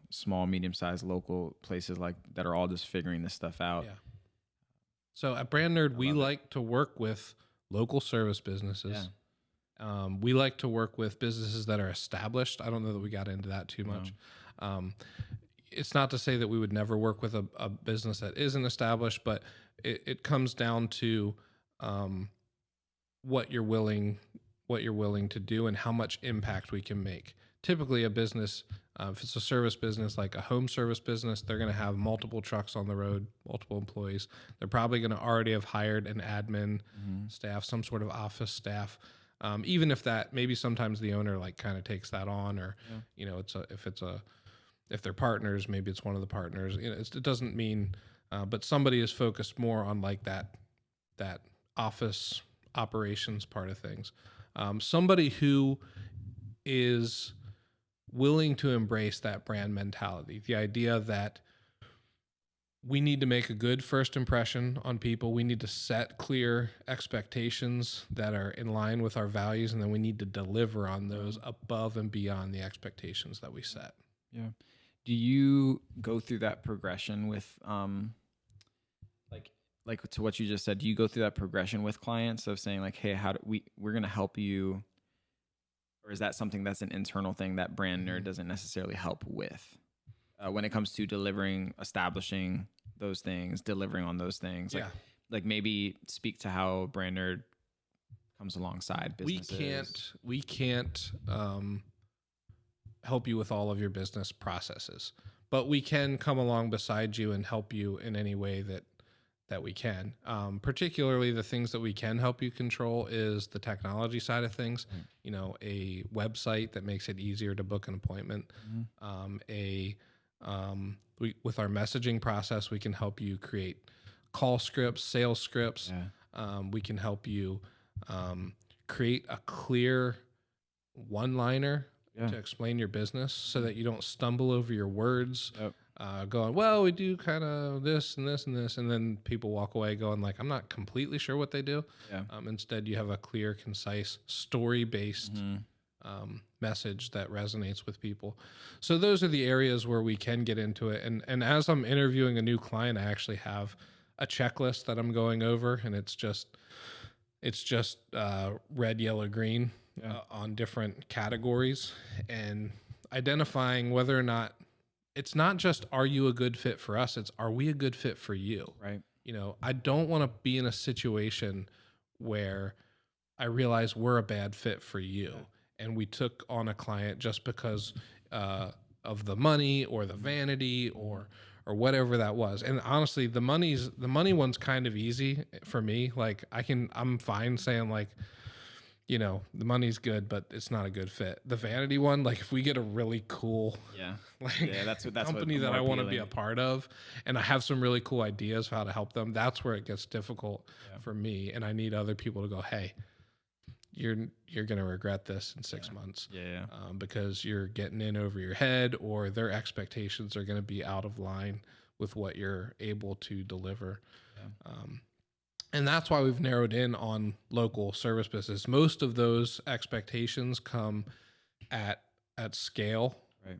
small, medium-sized, local places like that are all just figuring this stuff out. Yeah. So at BrandNerd, we like to work with local service businesses. Yeah. We like to work with businesses that are established. I don't know that we got into that too much. It's not to say that we would never work with a business that isn't established, but it comes down to what you're willing to do and how much impact we can make. Typically a business, if it's a service business, like a home service business, they're going to have multiple trucks on the road, multiple employees. They're probably going to already have hired an admin staff, some sort of office staff. Even if that, maybe sometimes the owner like kind of takes that on, or, if they're partners, maybe it's one of the partners, it doesn't mean, but somebody is focused more on like that office operations part of things. Somebody who is willing to embrace that brand mentality, the idea that we need to make a good first impression on people. We need to set clear expectations that are in line with our values, and then we need to deliver on those above and beyond the expectations that we set. Yeah. Do you go through that progression with, like to what you just said, do you go through that progression with clients of saying like, hey, we're going to help you? Or is that something that's an internal thing that BrandNerd doesn't necessarily help with when it comes to establishing those things, delivering on those things? Like maybe speak to how BrandNerd comes alongside businesses. We can't help you with all of your business processes, but we can come along beside you and help you in any way that we can. Particularly the things that we can help you control is the technology side of things. A website that makes it easier to book an appointment. With our messaging process, we can help you create call scripts, sales scripts. We can help you create a clear one-liner to explain your business so that you don't stumble over your words. Going, well, we do kind of this and this and this, and then people walk away going like, I'm not completely sure what they do. Instead, you have a clear, concise, story-based message that resonates with people. So those are the areas where we can get into it. And as I'm interviewing a new client, I actually have a checklist that I'm going over, and it's just red, yellow, green on different categories, and identifying whether or not it's not just, are you a good fit for us? It's, are we a good fit for you? Right. You know, I don't want to be in a situation where I realize we're a bad fit for you, and we took on a client just because of the money or the vanity or whatever that was. And honestly, the money one's kind of easy for me. Like I'm fine saying like, you know, the money's good, but it's not a good fit. The vanity one, like if we get a really cool, that's company that I want to be a part of, and I have some really cool ideas for how to help them, that's where it gets difficult for me. And I need other people to go, hey, you're going to regret this in 6 months. Because you're getting in over your head, or their expectations are going to be out of line with what you're able to deliver. And that's why we've narrowed in on local service business. Most of those expectations come at scale,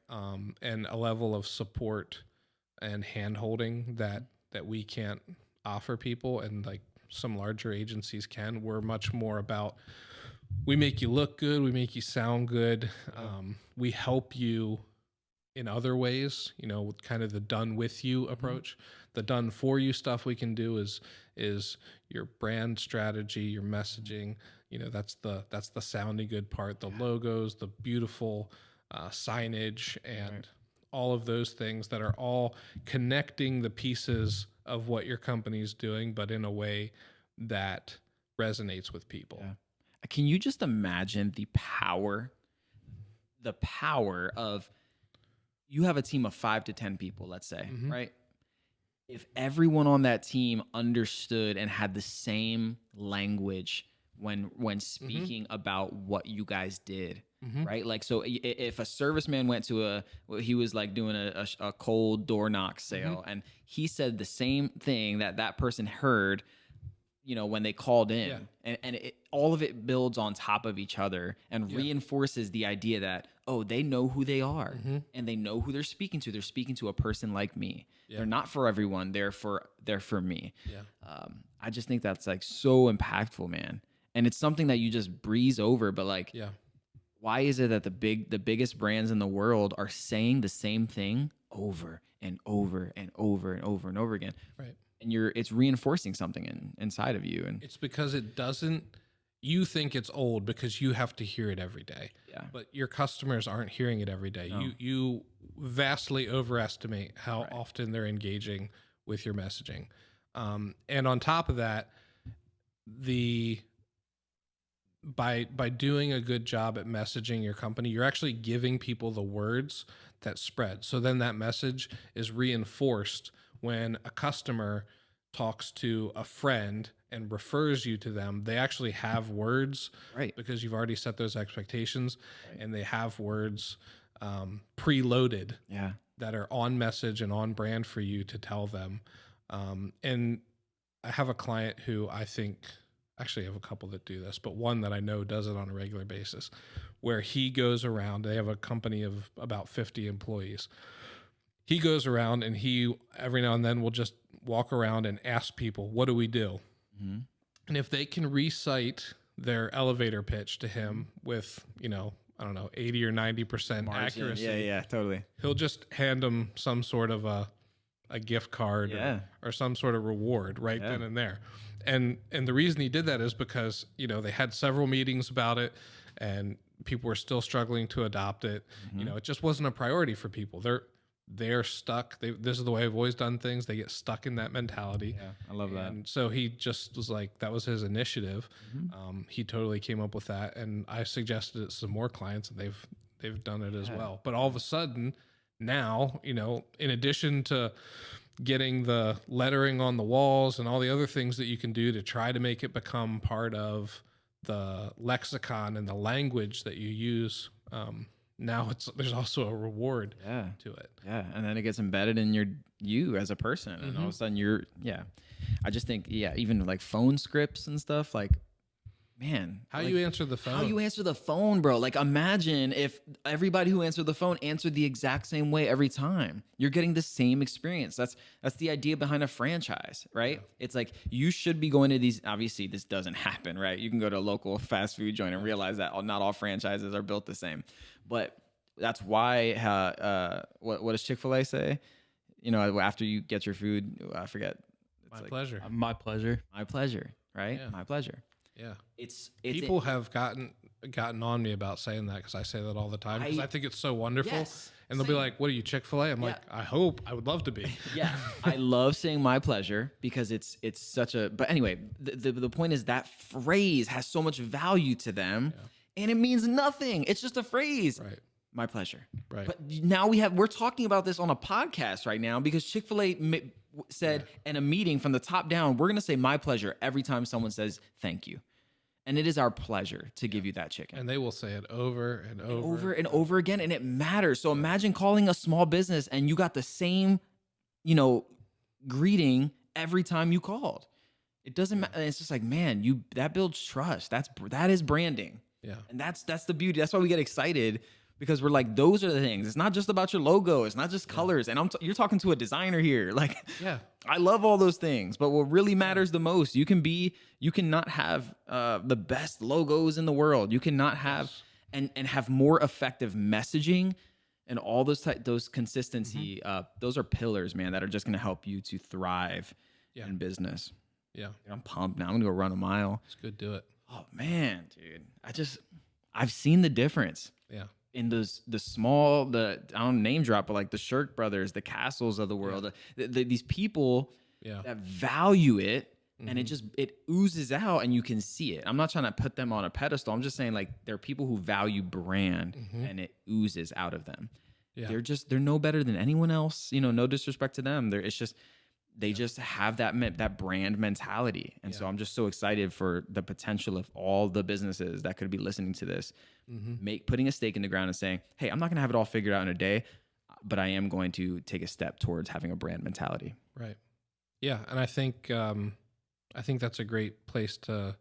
and a level of support and hand-holding that we can't offer people, and like some larger agencies can. We're much more about, we make you look good, we make you sound good, we help you in other ways, you know, with kind of the done with you approach. The done for you stuff we can do is your brand strategy, your messaging, you know, that's the sounding good part, the logos, the beautiful signage, and all of those things that are all connecting the pieces of what your company's doing, but in a way that resonates with people. Can you just imagine the power of, you have a team of 5 to 10 people, let's say, right? If everyone on that team understood and had the same language when speaking about what you guys did, right? Like, so if a serviceman went to he was like doing a cold door knock sale, and he said the same thing that person heard, you know, when they called in, and all of it builds on top of each other and reinforces the idea that, oh, they know who they are, and they know who they're speaking to. They're speaking to a person like me. They're not for everyone. They're for me. I just think that's like so impactful, man. And it's something that you just breeze over, but like, why is it that the biggest brands in the world are saying the same thing over and over and over and over and over again? Right. And it's reinforcing something inside of you. And it's because you think it's old because you have to hear it every day. But your customers aren't hearing it every day. No. You vastly overestimate how often they're engaging with your messaging. And on top of that, by doing a good job at messaging your company, you're actually giving people the words that spread. So then that message is reinforced when a customer talks to a friend and refers you to them. They actually have words, because you've already set those expectations, and they have words preloaded that are on message and on brand for you to tell them. And I have a client who I have a couple that do this, but one that I know does it on a regular basis, where he goes around. They have a company of about 50 employees. He goes around and he every now and then will just walk around and ask people, what do we do? And if they can recite their elevator pitch to him with, you know, I don't know, 80 or 90% accuracy. Yeah, totally. He'll just hand them some sort of a gift card or some sort of reward then and there. And the reason he did that is because, you know, they had several meetings about it, and people were still struggling to adopt it. You know, it just wasn't a priority for people. They're stuck. This is the way I've always done things. They get stuck in that mentality. I love that. And so he just was like, that was his initiative. He totally came up with that, and I suggested it to some more clients, and they've done it as well. But all of a sudden now, you know, in addition to getting the lettering on the walls and all the other things that you can do to try to make it become part of the lexicon and the language that you use, now there's also a reward to it. And then it gets embedded in you as a person, and all of a sudden I just think even like phone scripts and stuff, like, man, how you answer the phone, bro. Like, imagine if everybody who answered the phone answered the exact same way every time. You're getting the same experience. That's the idea behind a franchise, right? It's like, you should be going to these. Obviously this doesn't happen, right? You can go to a local fast food joint and realize that not all franchises are built the same, but that's why what does Chick-fil-A say? You know, after you get your food, I forget. My pleasure. My pleasure. My pleasure, right? Yeah. My pleasure. Yeah. It's People have gotten on me about saying that because I say that all the time because I think it's so wonderful. Yes, and they'll be like, "What are you, Chick-fil-A?" I'm like, "I hope. I would love to be." Yeah, I love saying my pleasure because it's such a. But anyway, the point is that phrase has so much value to them, and it means nothing. It's just a phrase. Right. My pleasure. Right. But now we're talking about this on a podcast right now because Chick-fil-A said in a meeting from the top down, we're gonna say my pleasure every time someone says thank you. And it is our pleasure to give you that chicken. And they will say it over and over. Over and over again, and it matters. So imagine calling a small business and you got the same, greeting every time you called. It doesn't matter. It's just like, man, that builds trust. That is branding. Yeah. And that's the beauty. That's why we get excited because we're like, those are the things. It's not just about your logo. It's not just colors. And you're talking to a designer here. Like, I love all those things, but what really matters the most, you can not have the best logos in the world. You cannot have and have more effective messaging and all those consistency. Those are pillars, man, that are just going to help you to thrive in business. Yeah. I'm pumped now. I'm gonna go run a mile. It's good. Do it. Oh man, dude. I've seen the difference. Yeah. In the small, I don't name drop, but like the Shirk brothers, the Castles of the world, these people that value it, and it oozes out, and you can see it. I'm not trying to put them on a pedestal. I'm just saying like they're people who value brand, and it oozes out of them. Yeah. They're no better than anyone else. No disrespect to them. They just have that brand mentality. And so I'm just so excited for the potential of all the businesses that could be listening to this, putting a stake in the ground and saying, hey, I'm not going to have it all figured out in a day, but I am going to take a step towards having a brand mentality. Right. Yeah. And I think that's a great place to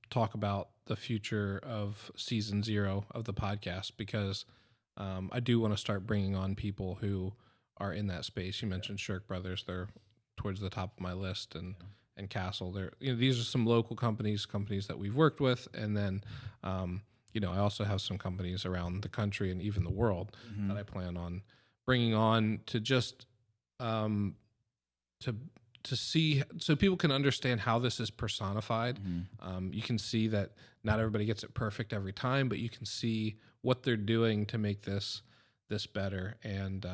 talk about the future of season 0 of the podcast, because I do want to start bringing on people who are in that space. You mentioned Shirk Brothers; they're towards the top of my list, and Castle. These are some local companies that we've worked with, and then I also have some companies around the country and even the world that I plan on bringing on to just to see, so people can understand how this is personified. You can see that not everybody gets it perfect every time, but you can see what they're doing to make this better. And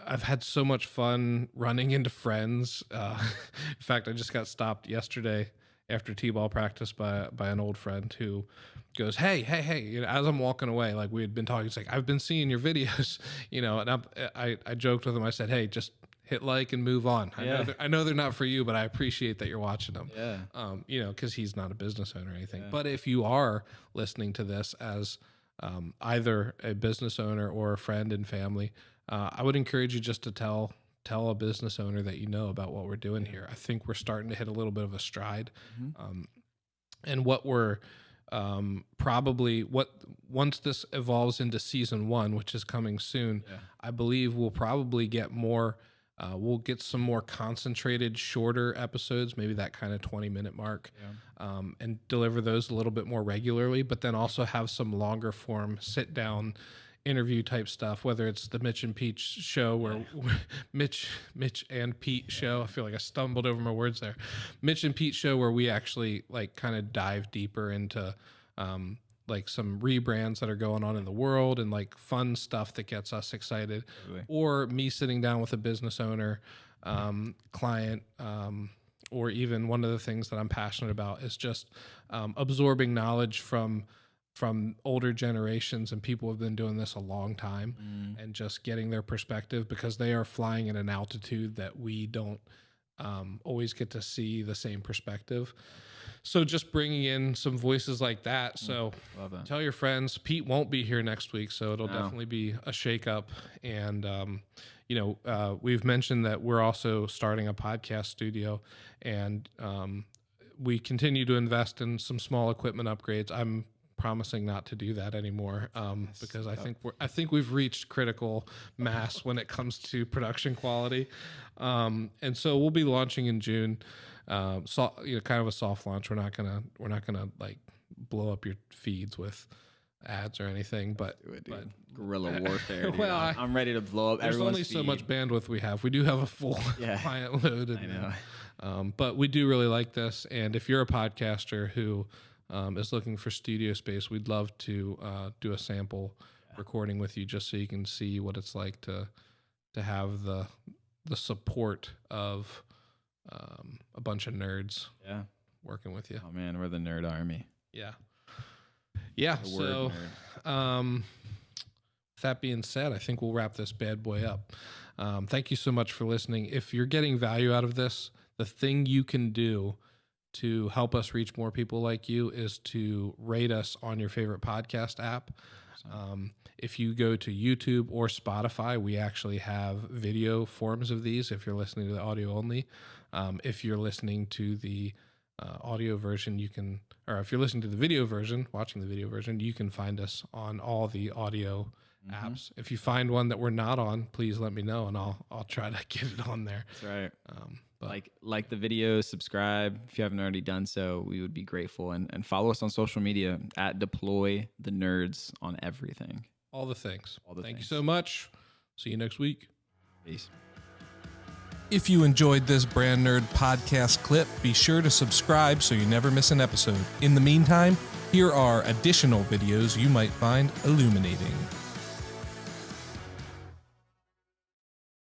I've had so much fun running into friends. In fact, I just got stopped yesterday after T-ball practice by an old friend who goes, hey, as I'm walking away, like we had been talking, it's like, I've been seeing your videos, and I joked with him. I said, hey, just hit like and move on. I know they're not for you, but I appreciate that you're watching them. Yeah. Cause he's not a business owner or anything, but if you are listening to this as either a business owner or a friend and family, I would encourage you just to tell a business owner that about what we're doing here. I think we're starting to hit a little bit of a stride. And what we're once this evolves into season 1, which is coming soon, I believe we'll probably get more, we'll get some more concentrated, shorter episodes, maybe that kind of 20-minute mark, and deliver those a little bit more regularly, but then also have some longer form sit down interview type stuff, whether it's the Mitch and Pete show where Mitch and Pete show. I feel like I stumbled over my words there. Mitch and Pete show where we actually like kind of dive deeper into like some rebrands that are going on in the world and like fun stuff that gets us excited. Really? Or me sitting down with a business owner, client, or even one of the things that I'm passionate about is just absorbing knowledge from older generations and people who have been doing this a long time, and just getting their perspective, because they are flying at an altitude that we don't always get to see the same perspective. So just bringing in some voices like that. So tell your friends. Pete won't be here next week, so it'll definitely be a shakeup. And we've mentioned that we're also starting a podcast studio, and we continue to invest in some small equipment upgrades. I'm promising not to do that anymore, because I think we've reached critical mass when it comes to production quality, and so we'll be launching in June. Kind of a soft launch. We're not gonna like blow up your feeds with ads or anything, but guerrilla warfare. Dude. Well, I'm ready to blow up. There's everyone's only so feed. much bandwidth we have. We do have a full client load. I know. But we do really like this. And if you're a podcaster who is looking for studio space, we'd love to do a sample recording with you, just so you can see what it's like to have the support of a bunch of nerds working with you. Oh man, we're the nerd army. Yeah. So with that being said, I think we'll wrap this bad boy up. Thank you so much for listening. If you're getting value out of this, the thing you can do to help us reach more people like you is to rate us on your favorite podcast app. If you go to YouTube or Spotify, we actually have video forms of these if you're listening to the audio only. If you're listening to the audio version, if you're listening to the video version, watching the video version, you can find us on all the audio apps. If you find one that we're not on, please let me know and I'll try to get it on there. That's right. Like the video, subscribe if you haven't already done so. We would be grateful, and follow us on social media at Deploy the Nerds on everything. All the things. Thank you so much. See you next week. Peace. If you enjoyed this Brand Nerd podcast clip, be sure to subscribe so you never miss an episode. In the meantime, here are additional videos you might find illuminating.